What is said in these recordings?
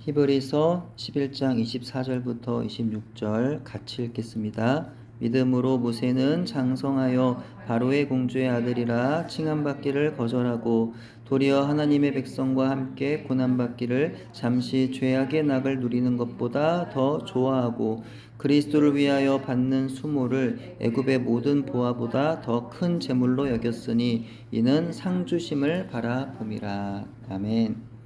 히브리서 11장 24절부터 26절 같이 읽겠습니다. 믿음으로 모세는 장성하여 바로의 공주의 아들이라 칭함받기를 거절하고 도리어 하나님의 백성과 함께 고난받기를 잠시 죄악의 낙을 누리는 것보다 더 좋아하고 그리스도를 위하여 받는 수모를 애굽의 모든 보화보다 더 큰 재물로 여겼으니 이는 상 주심을 바라봄이라. 아멘.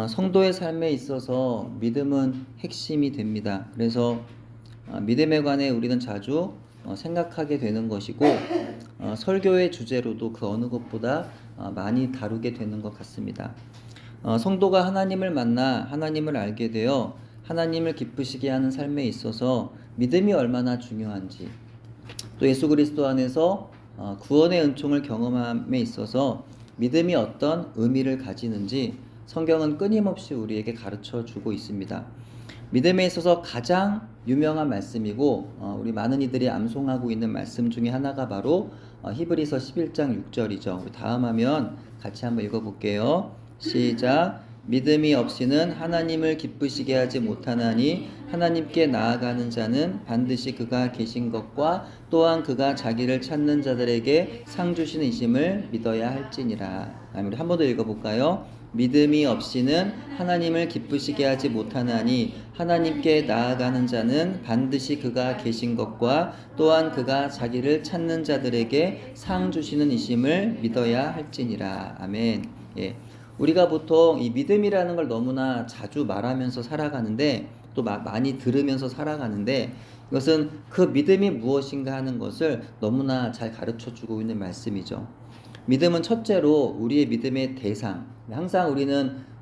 성도의 삶에 있어서 믿음은 핵심이 됩니다. 그래서 믿음에 관해 우리는 자주 생각하게 되는 것이고 설교의 주제로도 그 어느 것보다 많이 다루게 되는 것 같습니다. 성도가 하나님을 만나 하나님을 알게 되어 하나님을 기쁘시게 하는 삶에 있어서 믿음이 얼마나 중요한지, 또 예수 그리스도 안에서 구원의 은총을 경험함에 있어서 믿음이 어떤 의미를 가지는지 성경은 끊임없이 우리에게 가르쳐 주고 있습니다. 믿음에 있어서 가장 유명한 말씀이고 우리 많은 이들이 암송하고 있는 말씀 중에 하나가 바로 히브리서 11장 6절이죠. 우리 다음 화면 같이 한번 읽어볼게요. 시작. 믿음이 없이는 하나님을 기쁘시게 하지 못하나니 하나님께 나아가는 자는 반드시 그가 계신 것과 또한 그가 자기를 찾는 자들에게 상 주시는 이심을 믿어야 할지니라. 우리 한 번 더 읽어볼까요? 믿음이 없이는 하나님을 기쁘시게 하지 못하나니 하나님께 나아가는 자는 반드시 그가 계신 것과 또한 그가 자기를 찾는 자들에게 상 주시는 이심을 믿어야 할지니라. 아멘. 예. 우리가 보통 이 믿음이라는 걸 너무나 자주 말하면서 살아가는데 또 많이 들으면서 살아가는데 이것은 그 믿음이 무엇인가 하는 것을 너무나 잘 가르쳐 주고 있는 말씀이죠. 믿음은 첫째로 우리의 믿음의 대상, 항상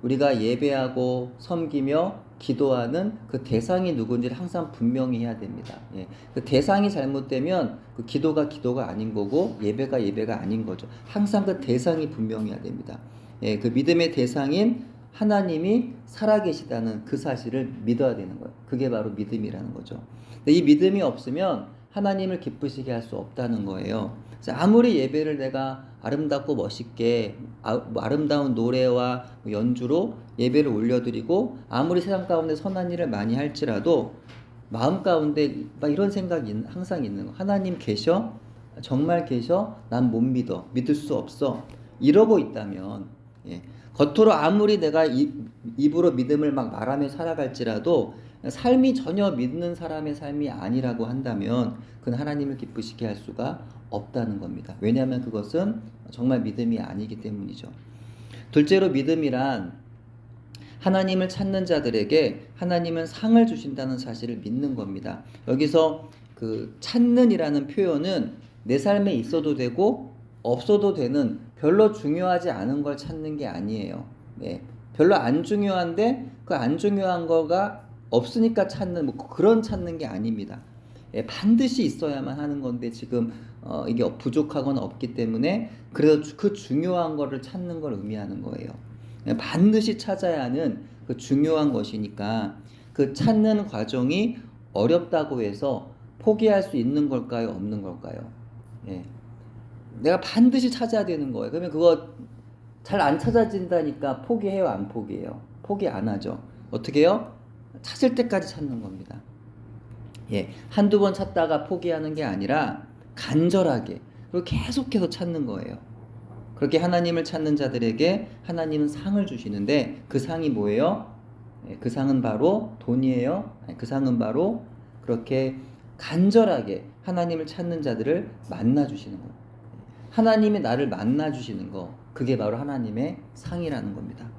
우리가 예배하고 섬기며 기도하는 그 대상이 누군지를 항상 분명히 해야 됩니다. 예. 그 대상이 잘못되면 그 기도가 아닌 거고 예배가 아닌 거죠. 항상 그 대상이 분명해야 됩니다. 예, 그 믿음의 대상인 하나님이 살아계시다는 그 사실을 믿어야 되는 거예요. 그게 바로 믿음이라는 거죠. 근데 이 믿음이 없으면 하나님을 기쁘시게 할 수 없다는 거예요. 아무리 예배를 내가 아름답고 멋있게 아름다운 노래와 연주로 예배를 올려드리고 아무리 세상 가운데 선한 일을 많이 할지라도 마음 가운데 막 이런 생각이 항상 있는 거. 하나님 계셔? 정말 계셔? 난 못 믿어. 믿을 수 없어. 이러고 있다면 겉으로 아무리 내가 입으로 믿음을 막 말하며 살아갈지라도 삶이 전혀 믿는 사람의 삶이 아니라고 한다면 그건 하나님을 기쁘시게 할 수가 없다는 겁니다. 왜냐하면 그것은 정말 믿음이 아니기 때문이죠. 둘째로 믿음이란 하나님을 찾는 자들에게 하나님은 상을 주신다는 사실을 믿는 겁니다. 여기서 그 찾는이라는 표현은 내 삶에 있어도 되고 없어도 되는 별로 중요하지 않은 걸 찾는 게 아니에요. 별로 안 중요한데 그 안 중요한 거가 없으니까 찾는 그런 찾는 게 아닙니다. 반드시 있어야만 하는 건데 지금 이게 부족하거나 없기 때문에 그래서 그 중요한 거를 찾는 걸 의미하는 거예요. 반드시 찾아야 하는 그 중요한 것이니까 그 찾는 과정이 어렵다고 해서 포기할 수 있는 걸까요? 없는 걸까요? 내가 반드시 찾아야 되는 거예요. 그러면 그거 잘 안 찾아진다니까 포기해요? 안 포기해요? 포기 안 하죠. 어떻게 해요? 찾을 때까지 찾는 겁니다. 한두 번 찾다가 포기하는 게 아니라 간절하게 그리고 계속해서 찾는 거예요. 그렇게 하나님을 찾는 자들에게 하나님은 상을 주시는데 그 상이 뭐예요? 그 상은 바로 돈이에요. 그 상은 바로 그렇게 간절하게 하나님을 찾는 자들을 만나 주시는 거예요. 하나님이 나를 만나 주시는 거, 그게 바로 하나님의 상이라는 겁니다.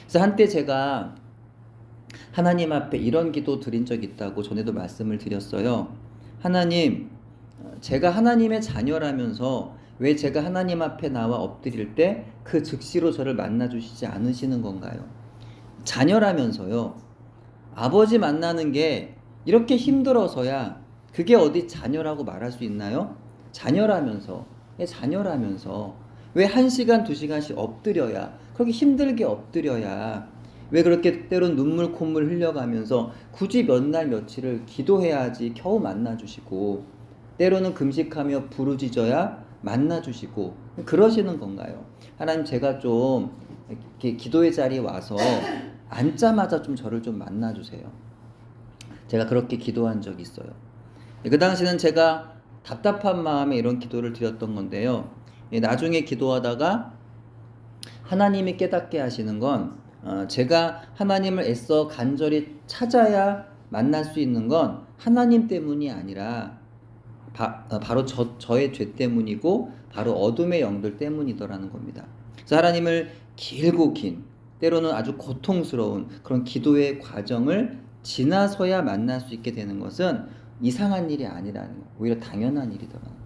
그래서 한때 제가 하나님 앞에 이런 기도 드린 적 있다고 전에도 말씀을 드렸어요. 하나님, 제가 하나님의 자녀라면서 왜 제가 하나님 앞에 나와 엎드릴 때 그 즉시로 저를 만나 주시지 않으시는 건가요? 자녀라면서요. 아버지 만나는 게 이렇게 힘들어서야 그게 어디 자녀라고 말할 수 있나요? 자녀라면서 왜 1시간, 2시간씩 엎드려야, 그렇게 힘들게 엎드려야, 왜 그렇게 때론 눈물 콧물 흘려가면서 굳이 몇 날 며칠을 기도해야지 겨우 만나주시고, 때로는 금식하며 부르짖어야 만나주시고 그러시는 건가요? 하나님, 제가 좀 이렇게 기도의 자리에 와서 앉자마자 좀 저를 좀 만나주세요. 제가 그렇게 기도한 적이 있어요. 그 당시는 제가 답답한 마음에 이런 기도를 드렸던 건데요. 나중에 기도하다가 하나님이 깨닫게 하시는 건 제가 하나님을 애써 간절히 찾아야 만날 수 있는 건 하나님 때문이 아니라 바로 저의 죄 때문이고 바로 어둠의 영들 때문이더라는 겁니다. 그래서 하나님을 길고 긴 때로는 아주 고통스러운 그런 기도의 과정을 지나서야 만날 수 있게 되는 것은 이상한 일이 아니라는 거, 오히려 당연한 일이더라고요.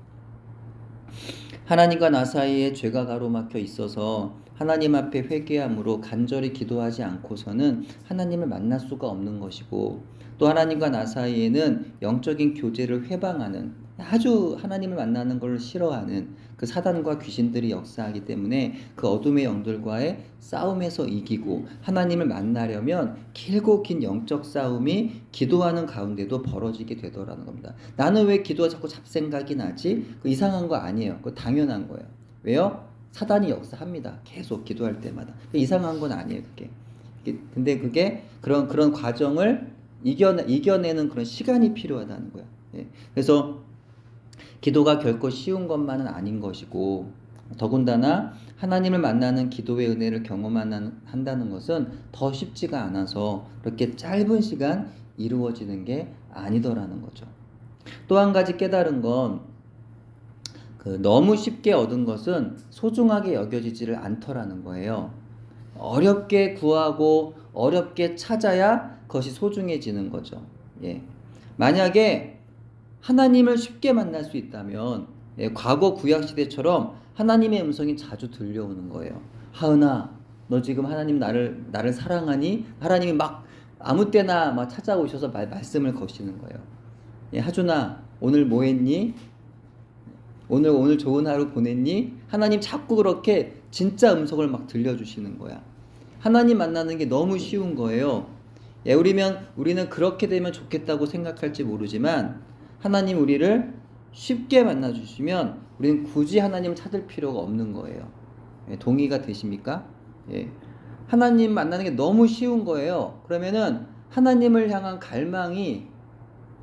하나님과 나 사이에 죄가 가로막혀 있어서 하나님 앞에 회개함으로 간절히 기도하지 않고서는 하나님을 만날 수가 없는 것이고, 또 하나님과 나 사이에는 영적인 교제를 회방하는, 아주 하나님을 만나는 걸 싫어하는 그 사단과 귀신들이 역사하기 때문에 그 어둠의 영들과의 싸움에서 이기고 하나님을 만나려면 길고 긴 영적 싸움이 기도하는 가운데도 벌어지게 되더라는 겁니다. 나는 왜 기도가 자꾸 잡생각이 나지? 그 이상한 거 아니에요. 그거 당연한 거예요. 왜요? 사단이 역사합니다. 계속 기도할 때마다. 이상한 건 아니에요, 그게. 근데 그게 그런 과정을 이겨내는 그런 시간이 필요하다는 거예요. 예. 그래서 기도가 결코 쉬운 것만은 아닌 것이고, 더군다나 하나님을 만나는 기도의 은혜를 경험한다는 것은 더 쉽지가 않아서 그렇게 짧은 시간 이루어지는 게 아니더라는 거죠. 또 한 가지 깨달은 건 너무 쉽게 얻은 것은 소중하게 여겨지지를 않더라는 거예요. 어렵게 구하고 어렵게 찾아야 그것이 소중해지는 거죠. 예. 만약에 하나님을 쉽게 만날 수 있다면 과거 구약시대처럼 하나님의 음성이 자주 들려오는 거예요. 하은아, 너 지금 하나님 나를 사랑하니? 하나님이 막 아무 때나 막 찾아오셔서 말씀을 거시는 거예요. 예, 하준아, 오늘 뭐 했니? 오늘 좋은 하루 보냈니? 하나님 자꾸 그렇게 진짜 음성을 막 들려주시는 거야. 하나님 만나는 게 너무 쉬운 거예요. 예, 우리는 그렇게 되면 좋겠다고 생각할지 모르지만 하나님 우리를 쉽게 만나주시면 우리는 굳이 하나님을 찾을 필요가 없는 거예요. 예, 동의가 되십니까? 예. 하나님 만나는 게 너무 쉬운 거예요. 그러면은 하나님을 향한 갈망이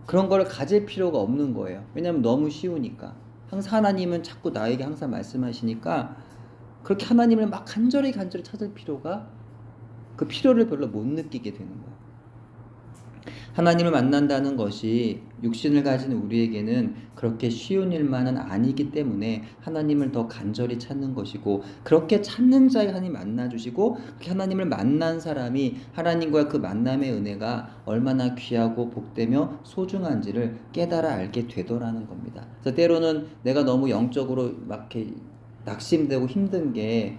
그런 걸 가질 필요가 없는 거예요. 왜냐하면 너무 쉬우니까. 항상 하나님은 자꾸 나에게 항상 말씀하시니까 그렇게 하나님을 막 간절히 찾을 필요가, 그 필요를 별로 못 느끼게 되는 거예요. 하나님을 만난다는 것이 육신을 가진 우리에게는 그렇게 쉬운 일만은 아니기 때문에 하나님을 더 간절히 찾는 것이고, 그렇게 찾는 자에 하나님 만나주시고, 그렇게 하나님을 만난 사람이 하나님과 그 만남의 은혜가 얼마나 귀하고 복되며 소중한지를 깨달아 알게 되더라는 겁니다. 그래서 때로는 내가 너무 영적으로 막 이렇게 낙심되고 힘든 게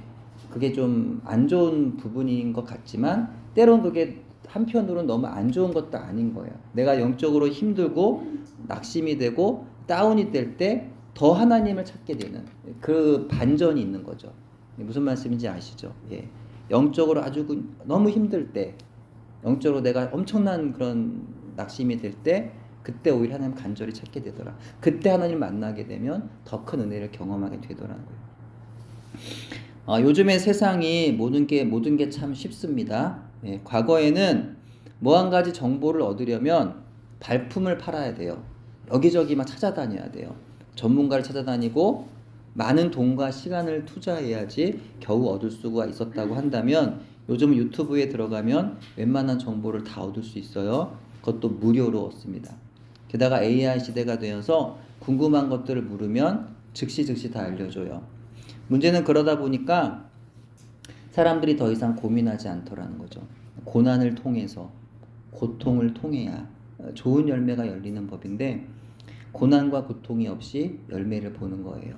그게 좀 안 좋은 부분인 것 같지만, 때로는 그게 한편으로는 너무 안 좋은 것도 아닌 거예요. 내가 영적으로 힘들고 낙심이 되고 다운이 될 때 더 하나님을 찾게 되는 그 반전이 있는 거죠. 무슨 말씀인지 아시죠? 예. 영적으로 아주 너무 힘들 때, 영적으로 내가 엄청난 그런 낙심이 될 때, 그때 오히려 하나님 간절히 찾게 되더라. 그때 하나님 만나게 되면 더 큰 은혜를 경험하게 되더라는 거예요. 요즘의 세상이 모든 게 참 쉽습니다. 예, 과거에는 뭐 한 가지 정보를 얻으려면 발품을 팔아야 돼요. 여기저기 막 찾아다녀야 돼요. 전문가를 찾아다니고 많은 돈과 시간을 투자해야지 겨우 얻을 수가 있었다고 한다면, 요즘 유튜브에 들어가면 웬만한 정보를 다 얻을 수 있어요. 그것도 무료로 얻습니다. 게다가 AI 시대가 되어서 궁금한 것들을 물으면 즉시 다 알려줘요. 문제는 그러다 보니까 사람들이 더 이상 고민하지 않더라는 거죠. 고난을 통해서, 고통을 통해야 좋은 열매가 열리는 법인데, 고난과 고통이 없이 열매를 보는 거예요.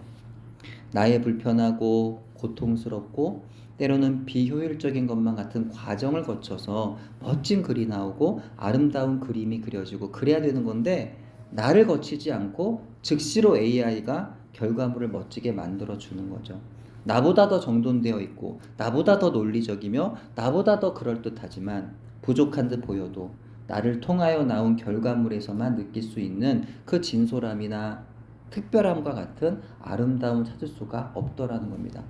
나의 불편하고 고통스럽고 때로는 비효율적인 것만 같은 과정을 거쳐서 멋진 글이 나오고 아름다운 그림이 그려지고 그래야 되는 건데, 나를 거치지 않고 즉시로 AI가 결과물을 멋지게 만들어 주는 거죠. 나보다 더 정돈되어 있고 나보다 더 논리적이며 나보다 더 그럴듯하지만 부족한 듯 보여도 나를 통하여 나온 결과물에서만 느낄 수 있는 그 진솔함이나 특별함과 같은 아름다움을 찾을 수가 없더라는 겁니다.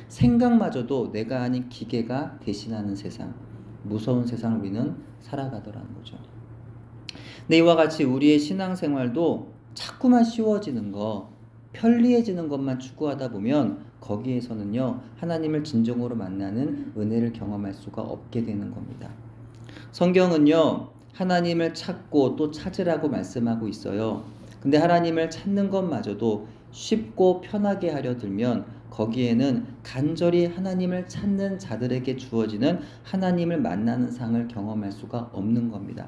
생각마저도 내가 아닌 기계가 대신하는 세상, 무서운 세상을 우리는 살아가더라는 거죠. 근데 이와 같이 우리의 신앙생활도 자꾸만 쉬워지는 거, 편리해지는 것만 추구하다 보면 거기에서는요, 하나님을 진정으로 만나는 은혜를 경험할 수가 없게 되는 겁니다. 성경은요, 하나님을 찾고 또 찾으라고 말씀하고 있어요. 근데 하나님을 찾는 것마저도 쉽고 편하게 하려 들면 거기에는 간절히 하나님을 찾는 자들에게 주어지는 하나님을 만나는 상을 경험할 수가 없는 겁니다.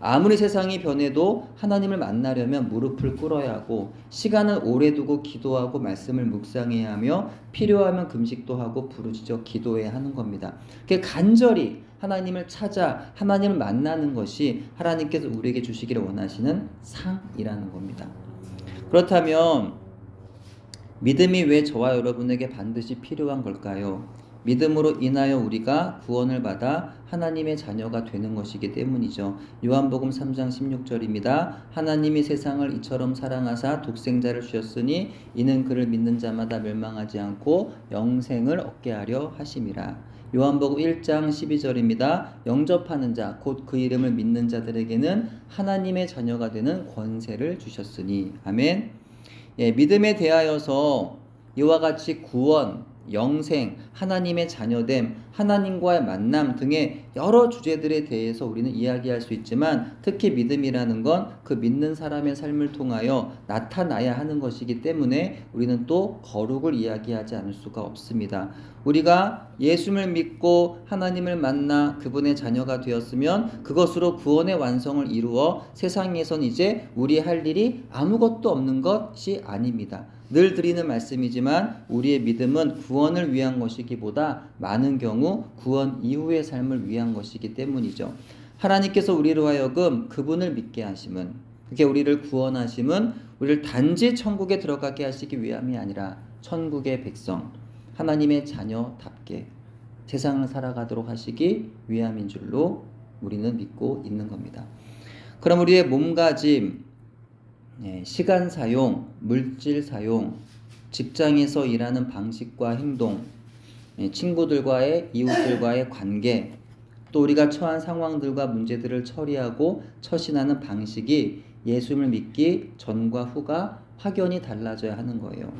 아무리 세상이 변해도 하나님을 만나려면 무릎을 꿇어야 하고, 시간을 오래 두고 기도하고 말씀을 묵상해야 하며, 필요하면 금식도 하고 부르짖어 기도해야 하는 겁니다. 간절히 하나님을 찾아 하나님을 만나는 것이 하나님께서 우리에게 주시기를 원하시는 상이라는 겁니다. 그렇다면 믿음이 왜 저와 여러분에게 반드시 필요한 걸까요? 믿음으로 인하여 우리가 구원을 받아 하나님의 자녀가 되는 것이기 때문이죠. 요한복음 3장 16절입니다. 하나님이 세상을 이처럼 사랑하사 독생자를 주셨으니 이는 그를 믿는 자마다 멸망하지 않고 영생을 얻게 하려 하심이라. 요한복음 1장 12절입니다. 영접하는 자, 곧 그 이름을 믿는 자들에게는 하나님의 자녀가 되는 권세를 주셨으니. 아멘. 믿음에 대하여서 이와 같이 구원, 영생, 하나님의 자녀됨, 하나님과의 만남 등의 여러 주제들에 대해서 우리는 이야기할 수 있지만, 특히 믿음이라는 건 그 믿는 사람의 삶을 통하여 나타나야 하는 것이기 때문에 우리는 또 거룩을 이야기하지 않을 수가 없습니다. 우리가 예수를 믿고 하나님을 만나 그분의 자녀가 되었으면 그것으로 구원의 완성을 이루어 세상에선 이제 우리 할 일이 아무것도 없는 것이 아닙니다. 늘 드리는 말씀이지만 우리의 믿음은 구원을 위한 것이기보다 많은 경우 구원 이후의 삶을 위한 것이기 때문이죠. 하나님께서 우리로 하여금 그분을 믿게 하심은, 그게 우리를 구원하심은 우리를 단지 천국에 들어가게 하시기 위함이 아니라 천국의 백성, 하나님의 자녀답게 세상을 살아가도록 하시기 위함인 줄로 우리는 믿고 있는 겁니다. 그럼 우리의 몸가짐, 시간 사용, 물질 사용, 직장에서 일하는 방식과 행동, 친구들과의, 이웃들과의 관계, 또 우리가 처한 상황들과 문제들을 처리하고 처신하는 방식이 예수를 믿기 전과 후가 확연히 달라져야 하는 거예요.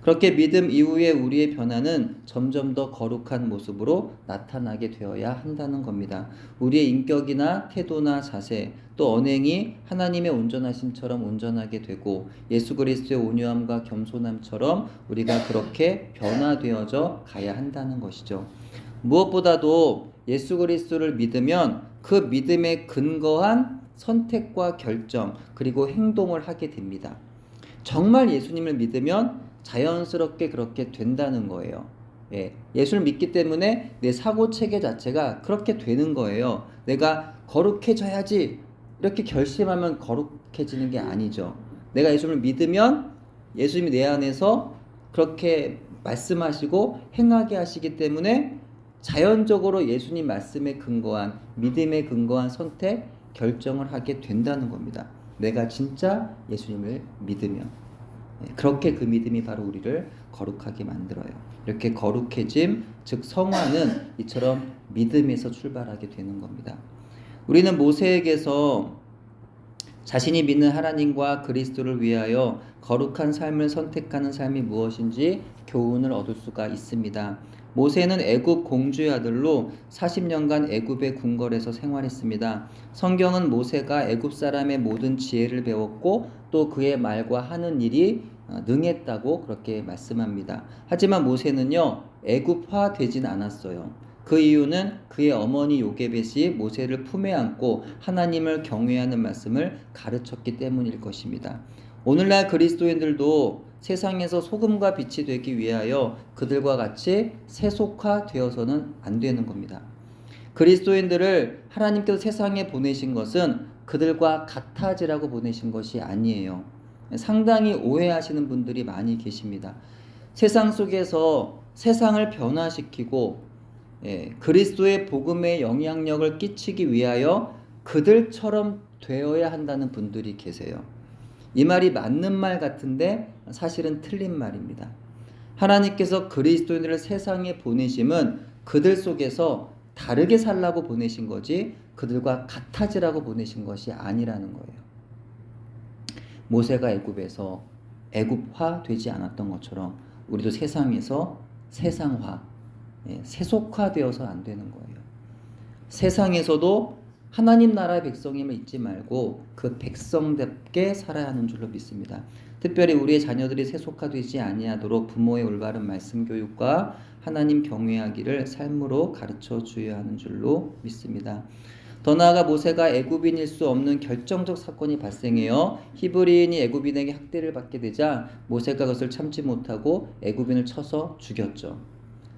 그렇게 믿음 이후에 우리의 변화는 점점 더 거룩한 모습으로 나타나게 되어야 한다는 겁니다. 우리의 인격이나 태도나 자세, 또 언행이 하나님의 온전하심처럼 온전하게 되고 예수 그리스도의 온유함과 겸손함처럼 우리가 그렇게 변화되어져 가야 한다는 것이죠. 무엇보다도 예수 그리스도를 믿으면 그 믿음에 근거한 선택과 결정, 그리고 행동을 하게 됩니다. 정말 예수님을 믿으면 자연스럽게 그렇게 된다는 거예요. 예수를 믿기 때문에 내 사고 체계 자체가 그렇게 되는 거예요. 내가 거룩해져야지 이렇게 결심하면 거룩해지는 게 아니죠. 내가 예수를 믿으면 예수님이 내 안에서 그렇게 말씀하시고 행하게 하시기 때문에 자연적으로 예수님 말씀에 근거한, 믿음에 근거한 선택, 결정을 하게 된다는 겁니다. 내가 진짜 예수님을 믿으면. 그렇게 그 믿음이 바로 우리를 거룩하게 만들어요. 이렇게 거룩해짐, 즉 성화는 이처럼 믿음에서 출발하게 되는 겁니다. 우리는 모세에게서 자신이 믿는 하나님과 그리스도를 위하여 거룩한 삶을 선택하는 삶이 무엇인지 교훈을 얻을 수가 있습니다. 모세는 애굽 공주의 아들로 40년간 애굽의 궁궐에서 생활했습니다. 성경은 모세가 애굽 사람의 모든 지혜를 배웠고 또 그의 말과 하는 일이 능했다고 그렇게 말씀합니다. 하지만 모세는요, 애굽화 되진 않았어요. 그 이유는 그의 어머니 요게벳이 모세를 품에 안고 하나님을 경외하는 말씀을 가르쳤기 때문일 것입니다. 오늘날 그리스도인들도 세상에서 소금과 빛이 되기 위하여 그들과 같이 세속화되어서는 안 되는 겁니다. 그리스도인들을 하나님께서 세상에 보내신 것은 그들과 같아지라고 보내신 것이 아니에요. 상당히 오해하시는 분들이 많이 계십니다. 세상 속에서 세상을 변화시키고 그리스도의 복음의 영향력을 끼치기 위하여 그들처럼 되어야 한다는 분들이 계세요. 이 말이 맞는 말 같은데 사실은 틀린 말입니다. 하나님께서 그리스도인들을 세상에 보내심은 그들 속에서 다르게 살라고 보내신 거지 그들과 같아지라고 보내신 것이 아니라는 거예요. 모세가 애굽에서 애굽화 되지 않았던 것처럼 우리도 세상에서 세상화, 세속화되어서 안 되는 거예요. 세상에서도 하나님 나라의 백성임을 잊지 말고 그 백성답게 살아야 하는 줄로 믿습니다. 특별히 우리의 자녀들이 세속화되지 아니하도록 부모의 올바른 말씀 교육과 하나님 경외하기를 삶으로 가르쳐 주어야 하는 줄로 믿습니다. 더 나아가 모세가 애굽인일 수 없는 결정적 사건이 발생해요. 히브리인이 애굽인에게 학대를 받게 되자 모세가 그것을 참지 못하고 애굽인을 쳐서 죽였죠.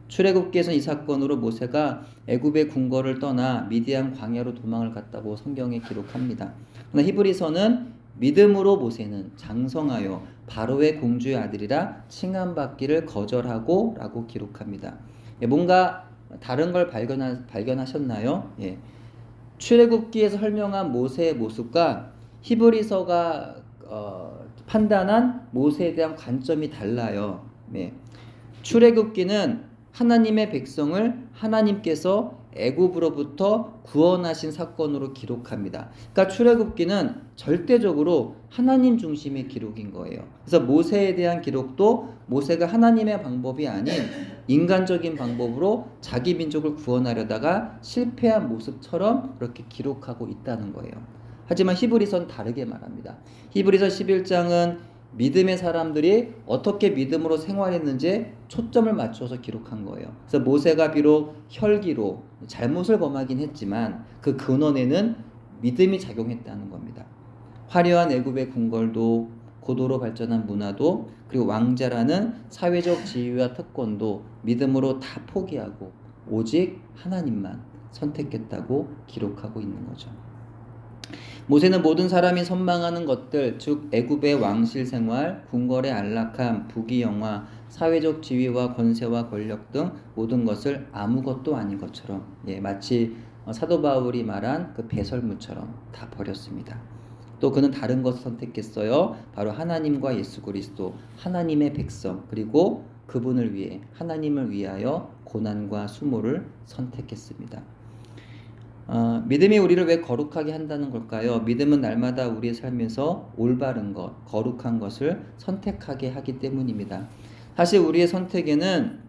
출애굽기에서는 이 사건으로 모세가 애굽의 궁궐을 떠나 미디안 광야로 도망을 갔다고 성경에 기록합니다. 그러나 히브리서는 믿음으로 모세는 장성하여 바로의 공주의 아들이라 칭함받기를 거절하고 라고 기록합니다. 뭔가 다른 걸 발견하셨나요? 출애굽기에서 설명한 모세의 모습과 히브리서가 판단한 모세에 대한 관점이 달라요. 출애굽기는 하나님의 백성을 하나님께서 애굽으로부터 구원하신 사건으로 기록합니다. 그러니까 출애굽기는 절대적으로 하나님 중심의 기록인 거예요. 그래서 모세에 대한 기록도 모세가 하나님의 방법이 아닌 인간적인 방법으로 자기 민족을 구원하려다가 실패한 모습처럼 그렇게 기록하고 있다는 거예요. 하지만 히브리서는 다르게 말합니다. 히브리서 11장은 믿음의 사람들이 어떻게 믿음으로 생활했는지 초점을 맞춰서 기록한 거예요. 그래서 모세가 비록 혈기로 잘못을 범하긴 했지만 그 근원에는 믿음이 작용했다는 겁니다. 화려한 애굽의 궁궐도 고도로 발전한 문화도 그리고 왕자라는 사회적 지위와 특권도 믿음으로 다 포기하고 오직 하나님만 선택했다고 기록하고 있는 거죠. 모세는 모든 사람이 선망하는 것들, 즉 애굽의 왕실 생활, 궁궐의 안락함, 부귀영화, 사회적 지위와 권세와 권력 등 모든 것을 아무것도 아닌 것처럼 마치 사도 바울이 말한 그 배설물처럼 다 버렸습니다. 또 그는 다른 것을 선택했어요. 바로 하나님과 예수 그리스도, 하나님의 백성, 그리고 그분을 위해 하나님을 위하여 고난과 수모를 선택했습니다. 믿음이 우리를 왜 거룩하게 한다는 걸까요? 믿음은 날마다 우리의 삶에서 올바른 것, 거룩한 것을 선택하게 하기 때문입니다. 사실 우리의 선택에는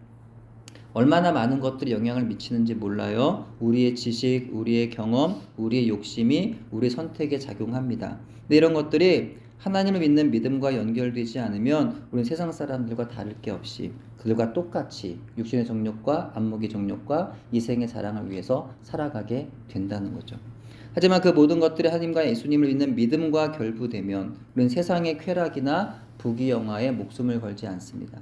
얼마나 많은 것들이 영향을 미치는지 몰라요. 우리의 지식, 우리의 경험, 우리의 욕심이 우리 선택에 작용합니다. 근데 이런 것들이 하나님을 믿는 믿음과 연결되지 않으면 우리는 세상 사람들과 다를 게 없이 그들과 똑같이 육신의 정욕과 안목의 정욕과 이생의 자랑을 위해서 살아가게 된다는 거죠. 하지만 그 모든 것들이 하나님과 예수님을 믿는 믿음과 결부되면 우리는 세상의 쾌락이나 부귀영화에 목숨을 걸지 않습니다.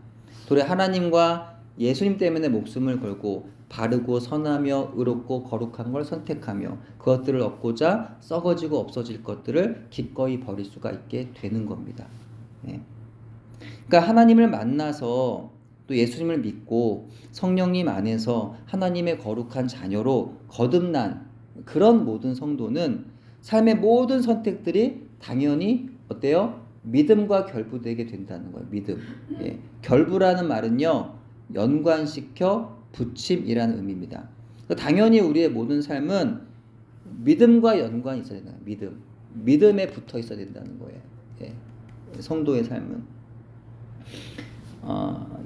도리어 하나님과 예수님 때문에 목숨을 걸고 바르고 선하며 의롭고 거룩한 걸 선택하며 그것들을 얻고자 썩어지고 없어질 것들을 기꺼이 버릴 수가 있게 되는 겁니다. 그러니까 하나님을 만나서 또 예수님을 믿고 성령님 안에서 하나님의 거룩한 자녀로 거듭난 그런 모든 성도는 삶의 모든 선택들이 당연히 어때요? 믿음과 결부되게 된다는 거예요. 믿음. 결부라는 말은요, 연관시켜 붙임이라는 의미입니다. 당연히 우리의 모든 삶은 믿음과 연관이 있어야 된다. 믿음에 붙어 있어야 된다는 거예요. 성도의 삶은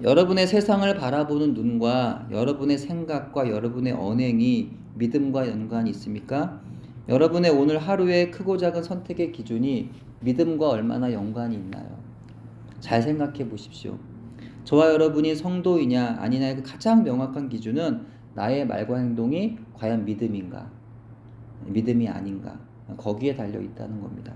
여러분의 세상을 바라보는 눈과 여러분의 생각과 여러분의 언행이 믿음과 연관이 있습니까? 여러분의 오늘 하루의 크고 작은 선택의 기준이 믿음과 얼마나 연관이 있나요? 잘 생각해 보십시오. 저와 여러분이 성도이냐 아니냐의 그 가장 명확한 기준은 나의 말과 행동이 과연 믿음인가, 믿음이 아닌가, 거기에 달려 있다는 겁니다.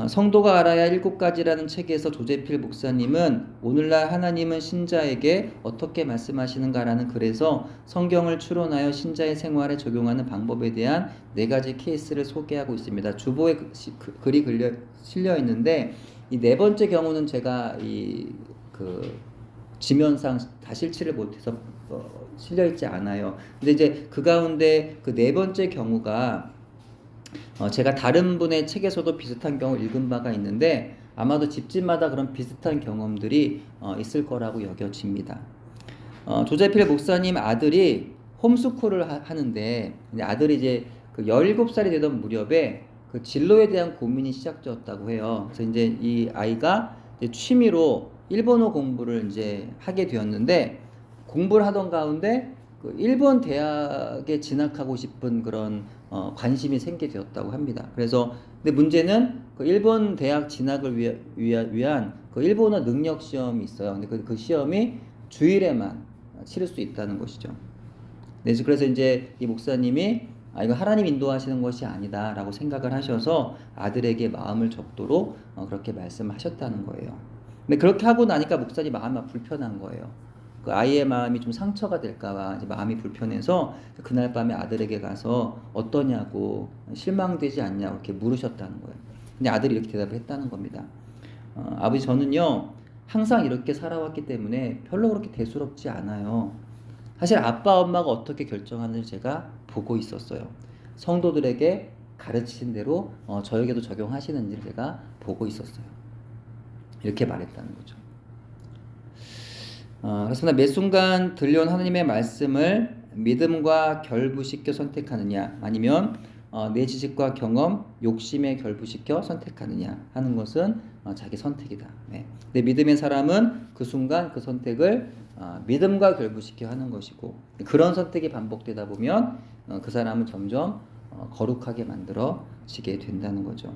성도가 알아야 7가지라는 책에서 조제필 목사님은 오늘날 하나님은 신자에게 어떻게 말씀하시는가라는 글에서 성경을 추론하여 신자의 생활에 적용하는 방법에 대한 4가지 케이스를 소개하고 있습니다. 주보에 글이 실려 있는데 이 4번째 경우는 제가 지면상 다 실치를 못해서 실려 있지 않아요. 근데 이제 그 가운데 그 4번째 경우가 제가 다른 분의 책에서도 비슷한 경우 읽은 바가 있는데 아마도 집집마다 그런 비슷한 경험들이 있을 거라고 여겨집니다. 조재필 목사님 아들이 홈스쿨을 하는데 아들이 이제 그 17살이 되던 무렵에 그 진로에 대한 고민이 시작되었다고 해요. 그래서 이제 이 아이가 이제 취미로 일본어 공부를 이제 하게 되었는데 공부를 하던 가운데 그 일본 대학에 진학하고 싶은 그런 관심이 생기게 되었다고 합니다. 그래서 근데 문제는 그 일본 대학 진학을 위한 그 일본어 능력 시험이 있어요. 근데 그 시험이 주일에만 치를 수 있다는 것이죠. 네, 그래서 이제 이 목사님이 이거 하나님 인도하시는 것이 아니다라고 생각을 하셔서 아들에게 마음을 접도록 그렇게 말씀하셨다는 거예요. 근데 그렇게 하고 나니까 목사님 마음이 불편한 거예요. 그 아이의 마음이 좀 상처가 될까봐 이제 마음이 불편해서 그날 밤에 아들에게 가서 어떠냐고 실망되지 않냐고 이렇게 물으셨다는 거예요. 근데 아들이 이렇게 대답을 했다는 겁니다. 아버지 저는요 항상 이렇게 살아왔기 때문에 별로 그렇게 대수롭지 않아요. 사실 아빠 엄마가 어떻게 결정하는지 제가 보고 있었어요. 성도들에게 가르치신 대로 저에게도 적용하시는지를 제가 보고 있었어요. 이렇게 말했다는 거죠. 그렇습니다. 매 순간 들려온 하나님의 말씀을 믿음과 결부시켜 선택하느냐 아니면 내 지식과 경험, 욕심에 결부시켜 선택하느냐 하는 것은 자기 선택이다. 네. 근데 믿음의 사람은 그 순간 그 선택을 믿음과 결부시켜 하는 것이고 그런 선택이 반복되다 보면 그 사람은 점점 거룩하게 만들어지게 된다는 거죠.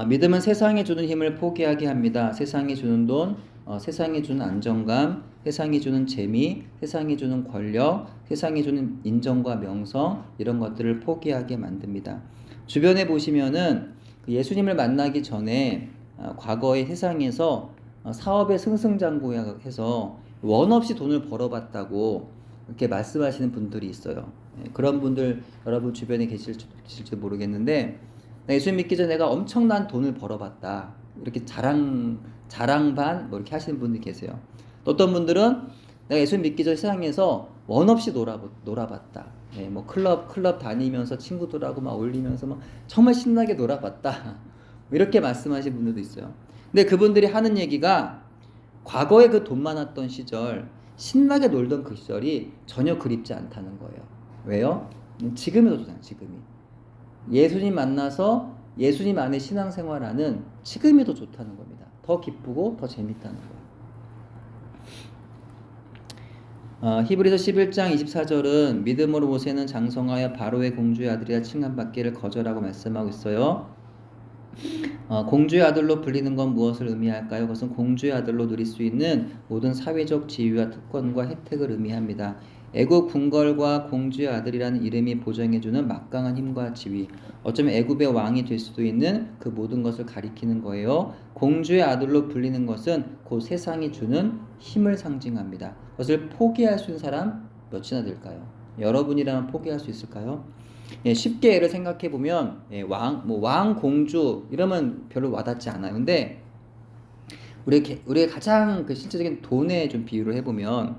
믿음은 세상이 주는 힘을 포기하게 합니다. 세상이 주는 돈, 세상이 주는 안정감, 세상이 주는 재미, 세상이 주는 권력, 세상이 주는 인정과 명성 이런 것들을 포기하게 만듭니다. 주변에 보시면은 예수님을 만나기 전에 과거의 세상에서 사업에 승승장구해서 원 없이 돈을 벌어봤다고 이렇게 말씀하시는 분들이 있어요. 그런 분들 여러분 주변에 계실지도 모르겠는데 예수님 믿기 전에 내가 엄청난 돈을 벌어봤다. 이렇게 자랑 반 뭐 이렇게 하시는 분들이 계세요. 또 어떤 분들은 내가 예수님 믿기 전 세상에서 원 없이 놀아봤다. 뭐 클럽 다니면서 친구들하고 막 어울리면서 막 정말 신나게 놀아봤다. 이렇게 말씀하시는 분들도 있어요. 근데 그분들이 하는 얘기가 과거에 그 돈 많았던 시절, 신나게 놀던 그 시절이 전혀 그립지 않다는 거예요. 왜요? 지금이 더 좋잖아요. 지금이. 예수님 만나서 예수님 안에 신앙생활하는 지금이 더 좋다는 겁니다. 더 기쁘고 더 재밌다는 거예요. 히브리서 11장 24절은 믿음으로 모세는 장성하여 바로의 공주의 아들이라 칭함받기를 거절하고 말씀하고 있어요. 공주의 아들로 불리는 건 무엇을 의미할까요? 그것은 공주의 아들로 누릴 수 있는 모든 사회적 지위와 특권과 혜택을 의미합니다. 애굽 궁궐과 공주의 아들이라는 이름이 보장해주는 막강한 힘과 지위, 어쩌면 애굽의 왕이 될 수도 있는 그 모든 것을 가리키는 거예요. 공주의 아들로 불리는 것은 그 세상이 주는 힘을 상징합니다. 그것을 포기할 수 있는 사람 몇이나 될까요? 여러분이라면 포기할 수 있을까요? 쉽게 예를 생각해 보면 왕, 공주 이러면 별로 와닿지 않아요. 근데 우리가 가장 그 실제적인 돈에 좀 비유를 해보면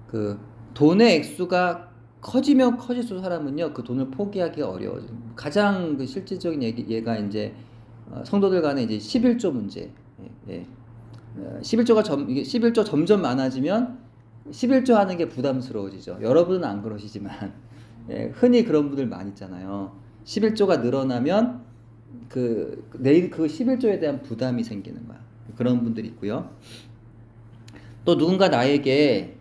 그 돈의 액수가 커지면 커질수록 사람은요 그 돈을 포기하기가 어려워요. 가장 그 실질적인 예가 이제 성도들 간에 이제 11조 문제. 11조 점점 많아지면 11조 하는 게 부담스러워지죠. 여러분은 안 그러시지만 흔히 그런 분들 많이 있잖아요. 11조가 늘어나면 내일 그 11조에 대한 부담이 생기는 거야. 그런 분들이 있고요. 또 누군가 나에게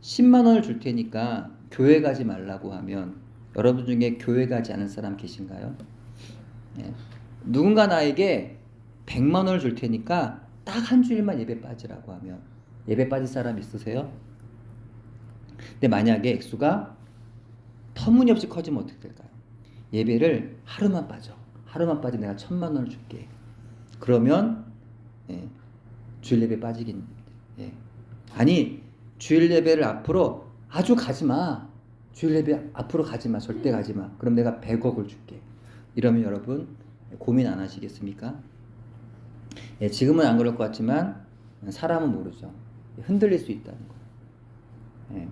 10만 원을 줄 테니까 교회 가지 말라고 하면 여러분 중에 교회 가지 않을 사람 계신가요? 누군가 나에게 100만 원을 줄 테니까 딱 한 주일만 예배 빠지라고 하면 예배 빠질 사람 있으세요? 근데 만약에 액수가 터무니없이 커지면 어떻게 될까요? 예배를 하루만 빠지면 내가 1,000만 원을 줄게. 그러면 주일 예배 빠지겠니? 아니 주일 예배를 앞으로 아주 가지마. 주일 예배 앞으로 가지마. 절대 가지마. 그럼 내가 100억을 줄게. 이러면 여러분 고민 안 하시겠습니까? 지금은 안 그럴 것 같지만 사람은 모르죠. 흔들릴 수 있다는 거예요.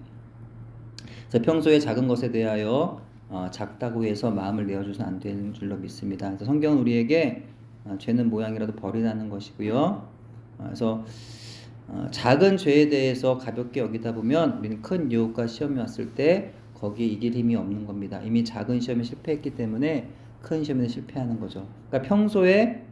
그래서 평소에 작은 것에 대하여 작다고 해서 마음을 내어줘서는 안 되는 줄로 믿습니다. 그래서 성경은 우리에게 죄는 모양이라도 버리라는 것이고요. 그래서 작은 죄에 대해서 가볍게 여기다 보면 우리는 큰 유혹과 시험이 왔을 때 거기에 이길 힘이 없는 겁니다. 이미 작은 시험에 실패했기 때문에 큰 시험에 실패하는 거죠. 그러니까 평소에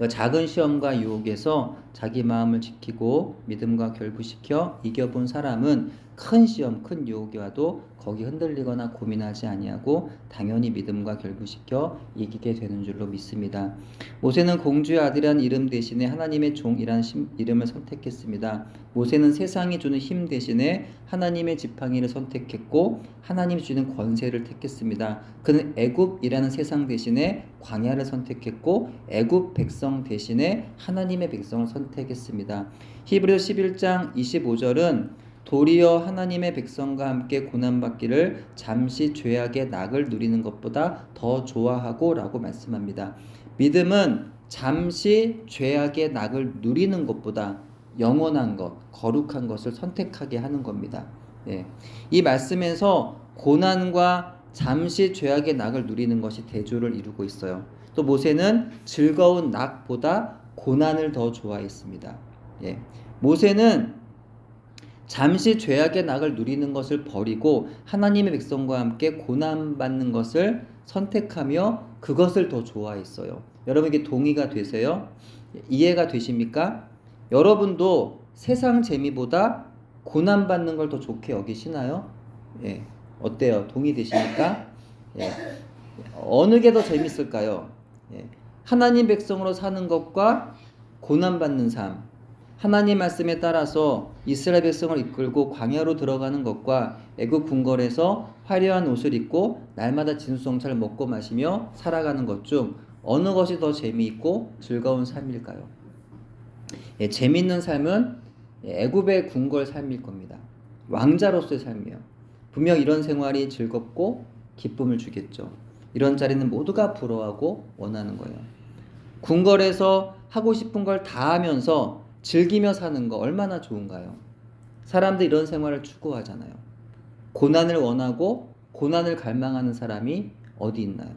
작은 시험과 유혹에서 자기 마음을 지키고 믿음과 결부시켜 이겨본 사람은 큰 시험, 큰 유혹이 와도 거기 흔들리거나 고민하지 아니하고 당연히 믿음과 결부시켜 이기게 되는 줄로 믿습니다. 모세는 공주의 아들이라는 이름 대신에 하나님의 종이라는 이름을 선택했습니다. 모세는 세상이 주는 힘 대신에 하나님의 지팡이를 선택했고 하나님이 주는 권세를 택했습니다. 그는 애굽이라는 세상 대신에 광야를 선택했고 애굽 백성 대신에 하나님의 백성을 선택했습니다. 히브리서 11장 25절은 도리어 하나님의 백성과 함께 고난받기를 잠시 죄악의 낙을 누리는 것보다 더 좋아하고 라고 말씀합니다. 믿음은 잠시 죄악의 낙을 누리는 것보다 영원한 것, 거룩한 것을 선택하게 하는 겁니다. 이 말씀에서 고난과 잠시 죄악의 낙을 누리는 것이 대조를 이루고 있어요. 또 모세는 즐거운 낙보다 고난을 더 좋아했습니다. 모세는 잠시 죄악의 낙을 누리는 것을 버리고 하나님의 백성과 함께 고난받는 것을 선택하며 그것을 더 좋아했어요. 여러분에게 동의가 되세요? 이해가 되십니까? 여러분도 세상 재미보다 고난받는 걸 더 좋게 여기시나요? 어때요? 동의되십니까? 어느 게 더 재밌을까요? 하나님 백성으로 사는 것과 고난받는 삶, 하나님 말씀에 따라서 이스라엘 백성을 이끌고 광야로 들어가는 것과 애굽 궁궐에서 화려한 옷을 입고 날마다 진수성찬을 먹고 마시며 살아가는 것 중 어느 것이 더 재미있고 즐거운 삶일까요? 재미있는 삶은 애굽의 궁궐 삶일 겁니다. 왕자로서의 삶이에요. 분명 이런 생활이 즐겁고 기쁨을 주겠죠. 이런 자리는 모두가 부러워하고 원하는 거예요. 궁궐에서 하고 싶은 걸 다 하면서 즐기며 사는 거 얼마나 좋은가요? 사람들이 이런 생활을 추구하잖아요. 고난을 원하고 고난을 갈망하는 사람이 어디 있나요?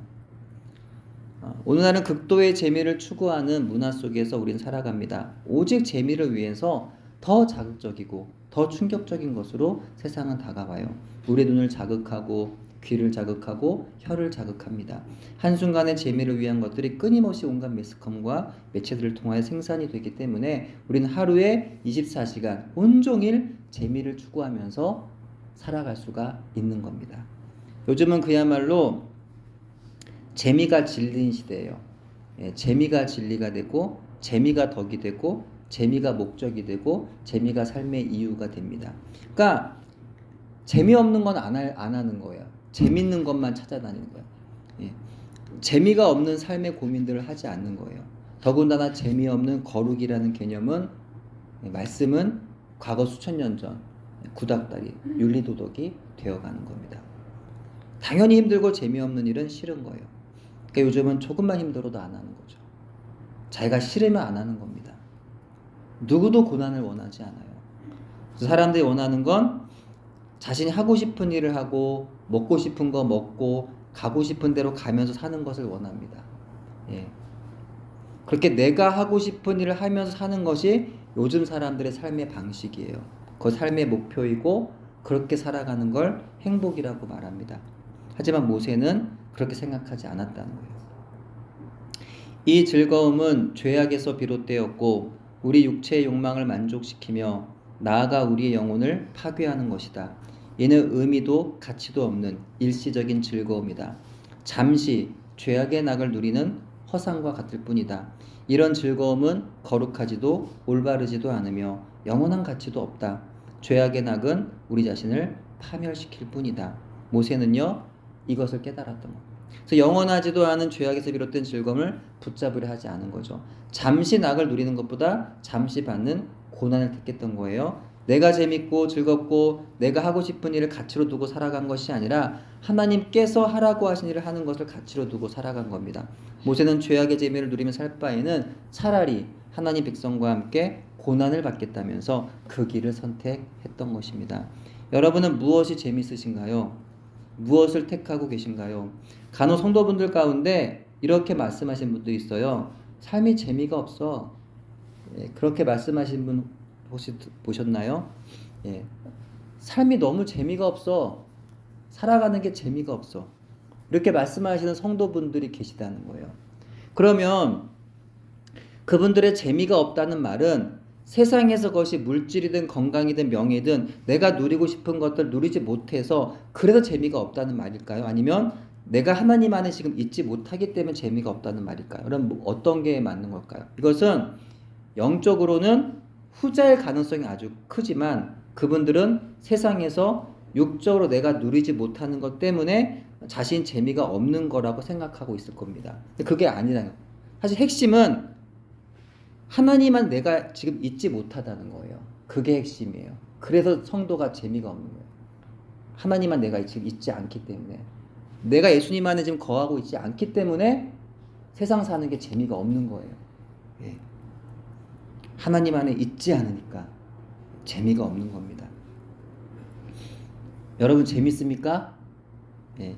오늘날은 극도의 재미를 추구하는 문화 속에서 우리는 살아갑니다. 오직 재미를 위해서 더 자극적이고 더 충격적인 것으로 세상은 다가와요. 우리의 눈을 자극하고 귀를 자극하고 혀를 자극합니다. 한순간의 재미를 위한 것들이 끊임없이 온갖 매스컴과 매체들을 통하여 생산이 되기 때문에 우리는 하루에 24시간 온종일 재미를 추구하면서 살아갈 수가 있는 겁니다. 요즘은 그야말로 재미가 진리인 시대예요. 재미가 진리가 되고 재미가 덕이 되고 재미가 목적이 되고 재미가 삶의 이유가 됩니다. 그러니까 재미없는 건 안 하는 거예요. 재밌는 것만 찾아다니는 거예요. 재미가 없는 삶의 고민들을 하지 않는 거예요. 더군다나 재미없는 거룩이라는 개념은 말씀은 과거 수천 년 전 구닥다리 윤리도덕이 되어가는 겁니다. 당연히 힘들고 재미없는 일은 싫은 거예요. 그러니까 요즘은 조금만 힘들어도 안 하는 거죠. 자기가 싫으면 안 하는 겁니다. 누구도 고난을 원하지 않아요. 사람들이 원하는 건 자신이 하고 싶은 일을 하고 먹고 싶은 거 먹고 가고 싶은 대로 가면서 사는 것을 원합니다. 그렇게 내가 하고 싶은 일을 하면서 사는 것이 요즘 사람들의 삶의 방식이에요. 그 삶의 목표이고 그렇게 살아가는 걸 행복이라고 말합니다. 하지만 모세는 그렇게 생각하지 않았다는 거예요. 이 즐거움은 죄악에서 비롯되었고 우리 육체의 욕망을 만족시키며 나아가 우리의 영혼을 파괴하는 것이다. 이는 의미도 가치도 없는 일시적인 즐거움이다. 잠시 죄악의 낙을 누리는 허상과 같을 뿐이다. 이런 즐거움은 거룩하지도 올바르지도 않으며 영원한 가치도 없다. 죄악의 낙은 우리 자신을 파멸시킬 뿐이다. 모세는요 이것을 깨달았던 겁니다. 그래서 영원하지도 않은 죄악에서 비롯된 즐거움을 붙잡으려 하지 않은 거죠. 잠시 낙을 누리는 것보다 잠시 받는 고난을 택했던 거예요. 내가 재밌고 즐겁고 내가 하고 싶은 일을 가치로 두고 살아간 것이 아니라 하나님께서 하라고 하신 일을 하는 것을 가치로 두고 살아간 겁니다. 모세는 죄악의 재미를 누리며 살 바에는 차라리 하나님 백성과 함께 고난을 받겠다면서 그 길을 선택했던 것입니다. 여러분은 무엇이 재밌으신가요? 무엇을 택하고 계신가요? 간혹 성도분들 가운데 이렇게 말씀하신 분도 있어요. 삶이 재미가 없어. 예, 그렇게 말씀하신 분 혹시 보셨나요? 예, 삶이 너무 재미가 없어. 살아가는 게 재미가 없어. 이렇게 말씀하시는 성도분들이 계시다는 거예요. 그러면 그분들의 재미가 없다는 말은 세상에서 그것이 물질이든 건강이든 명예든 내가 누리고 싶은 것들 누리지 못해서 그래서 재미가 없다는 말일까요? 아니면 내가 하나님 안에 지금 있지 못하기 때문에 재미가 없다는 말일까요? 그럼 어떤 게 맞는 걸까요? 이것은 영적으로는 후자의 가능성이 아주 크지만 그분들은 세상에서 육적으로 내가 누리지 못하는 것 때문에 자신 재미가 없는 거라고 생각하고 있을 겁니다. 그게 아니라요. 사실 핵심은 하나님만 내가 지금 잊지 못하다는 거예요. 그게 핵심이에요. 그래서 성도가 재미가 없는 거예요. 하나님만 내가 지금 잊지 않기 때문에, 내가 예수님 안에 지금 거하고 있지 않기 때문에 세상 사는 게 재미가 없는 거예요. 예. 하나님 안에 있지 않으니까 재미가 없는 겁니다. 여러분 재밌습니까? 예.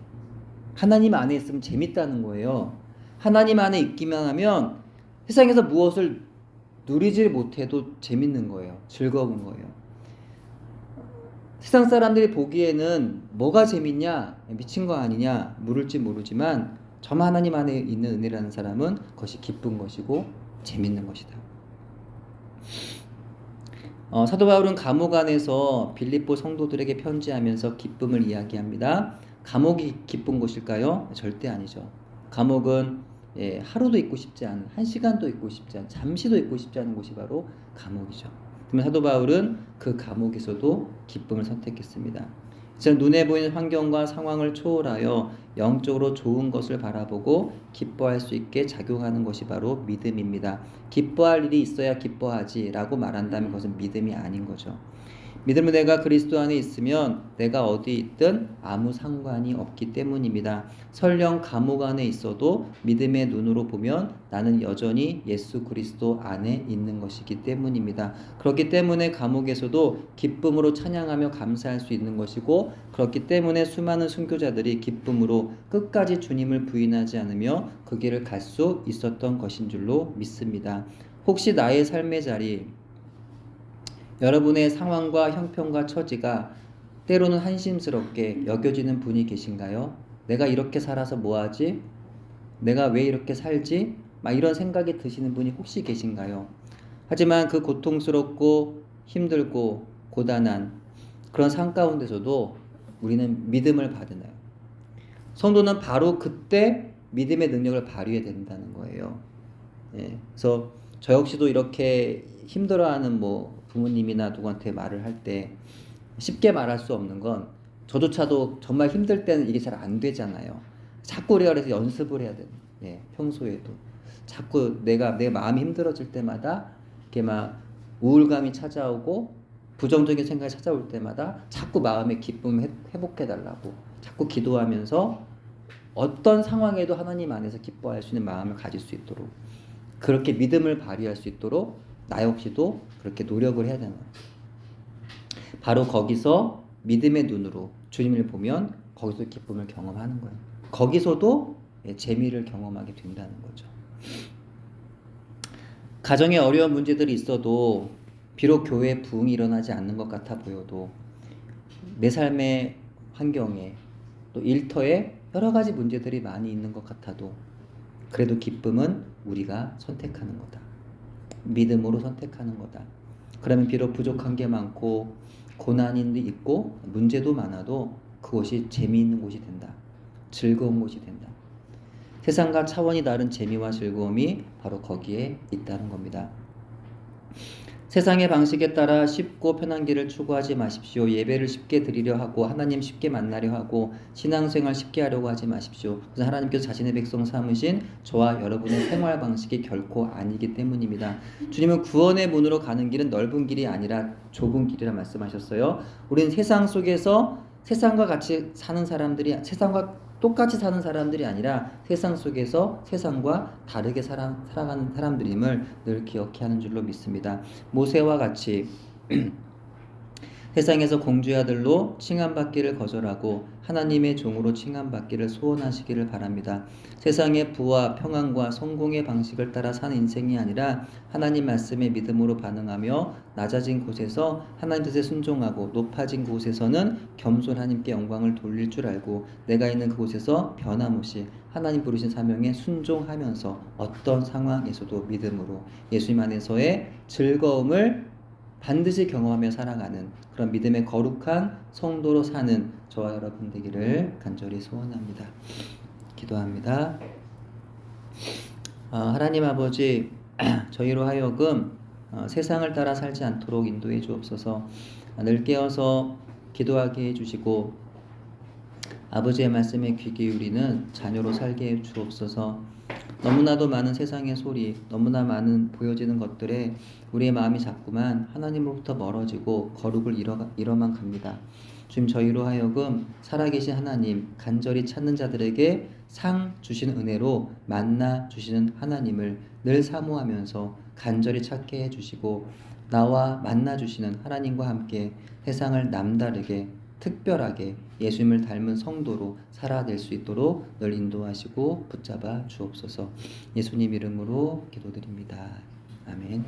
하나님 안에 있으면 재밌다는 거예요. 하나님 안에 있기만 하면 세상에서 무엇을 누리지 못해도 재밌는 거예요. 즐거운 거예요. 세상 사람들이 보기에는 뭐가 재밌냐? 미친 거 아니냐? 물을지 모르지만 저만 하나님 안에 있는 은혜라는 사람은 그것이 기쁜 것이고 재밌는 것이다. 사도 바울은 감옥 안에서 빌립보 성도들에게 편지하면서 기쁨을 이야기합니다. 감옥이 기쁜 곳일까요? 절대 아니죠. 감옥은 하루도 있고 싶지 않은, 한 시간도 있고 싶지 않은, 잠시도 있고 싶지 않은 곳이 바로 감옥이죠. 그러면 사도 바울은 그 감옥에서도 기쁨을 선택했습니다. 저는 눈에 보이는 환경과 상황을 초월하여 영적으로 좋은 것을 바라보고 기뻐할 수 있게 작용하는 것이 바로 믿음입니다. 기뻐할 일이 있어야 기뻐하지 라고 말한다면 그것은 믿음이 아닌 거죠. 믿음은 내가 그리스도 안에 있으면 내가 어디 있든 아무 상관이 없기 때문입니다. 설령 감옥 안에 있어도 믿음의 눈으로 보면 나는 여전히 예수 그리스도 안에 있는 것이기 때문입니다. 그렇기 때문에 감옥에서도 기쁨으로 찬양하며 감사할 수 있는 것이고, 그렇기 때문에 수많은 순교자들이 기쁨으로 끝까지 주님을 부인하지 않으며 그 길을 갈 수 있었던 것인 줄로 믿습니다. 혹시 나의 삶의 자리, 여러분의 상황과 형편과 처지가 때로는 한심스럽게 여겨지는 분이 계신가요? 내가 이렇게 살아서 뭐하지? 내가 왜 이렇게 살지? 막 이런 생각이 드시는 분이 혹시 계신가요? 하지만 그 고통스럽고 힘들고 고단한 그런 삶 가운데서도 우리는 믿음을 받으나요? 성도는 바로 그때 믿음의 능력을 발휘해야 된다는 거예요. 그래서 저 역시도 이렇게 힘들어하는 부모님이나 누구한테 말을 할 때 쉽게 말할 수 없는 건, 저조차도 정말 힘들 때는 이게 잘 안 되잖아요. 자꾸 우리가 그래서 연습을 해야 돼요. 평소에도 자꾸 내 마음이 힘들어질 때마다 이렇게 막 우울감이 찾아오고 부정적인 생각이 찾아올 때마다 자꾸 마음의 기쁨을 회복해 달라고 자꾸 기도하면서 어떤 상황에도 하나님 안에서 기뻐할 수 있는 마음을 가질 수 있도록, 그렇게 믿음을 발휘할 수 있도록 나 역시도 그렇게 노력을 해야 되는 거예요. 바로 거기서 믿음의 눈으로 주님을 보면 거기서 기쁨을 경험하는 거예요. 거기서도 재미를 경험하게 된다는 거죠. 가정에 어려운 문제들이 있어도, 비록 교회에 부흥이 일어나지 않는 것 같아 보여도, 내 삶의 환경에 또 일터에 여러 가지 문제들이 많이 있는 것 같아도 그래도 기쁨은 우리가 선택하는 거다. 믿음으로 선택하는 거다. 그러면 비록 부족한 게 많고 고난이 있고 문제도 많아도 그것이 재미있는 곳이 된다. 즐거운 곳이 된다. 세상과 차원이 다른 재미와 즐거움이 바로 거기에 있다는 겁니다. 세상의 방식에 따라 쉽고 편한 길을 추구하지 마십시오. 예배를 쉽게 드리려 하고 하나님 쉽게 만나려 하고 신앙생활 쉽게 하려고 하지 마십시오. 그래서 하나님께서 자신의 백성 삼으신 저와 여러분의 생활 방식이 결코 아니기 때문입니다. 주님은 구원의 문으로 가는 길은 넓은 길이 아니라 좁은 길이라 말씀하셨어요. 우리는 세상 속에서 세상과 같이 사는 사람들이, 세상과 똑같이 사는 사람들이 아니라 세상 속에서 세상과 다르게 살아가는 사람들임을 늘 기억해야 하는 줄로 믿습니다. 모세와 같이 세상에서 공주의 아들로 칭함받기를 거절하고 하나님의 종으로 칭함받기를 소원하시기를 바랍니다. 세상의 부와 평안과 성공의 방식을 따라 사는 인생이 아니라 하나님 말씀에 믿음으로 반응하며 낮아진 곳에서 하나님 뜻에 순종하고 높아진 곳에서는 겸손 하나님께 영광을 돌릴 줄 알고 내가 있는 그곳에서 변함없이 하나님 부르신 사명에 순종하면서 어떤 상황에서도 믿음으로 예수님 안에서의 즐거움을 반드시 경험하며 살아가는 그런 믿음의 거룩한 성도로 사는 저와 여러분 되기를 간절히 소원합니다. 기도합니다. 하나님 아버지, 저희로 하여금 세상을 따라 살지 않도록 인도해 주옵소서. 늘 깨어서 기도하게 해주시고 아버지의 말씀에 귀 기울이는 자녀로 살게 해 주옵소서. 너무나도 많은 세상의 소리, 너무나 많은 보여지는 것들에 우리의 마음이 자꾸만 하나님으로부터 멀어지고 거룩을 잃어만 갑니다. 주님, 저희로 하여금 살아계신 하나님, 간절히 찾는 자들에게 상 주시는 은혜로 만나 주시는 하나님을 늘 사모하면서 간절히 찾게 해주시고 나와 만나 주시는 하나님과 함께 세상을 남다르게 특별하게 예수님을 닮은 성도로 살아낼 수 있도록 늘 인도하시고 붙잡아 주옵소서. 예수님 이름으로 기도드립니다. 아멘.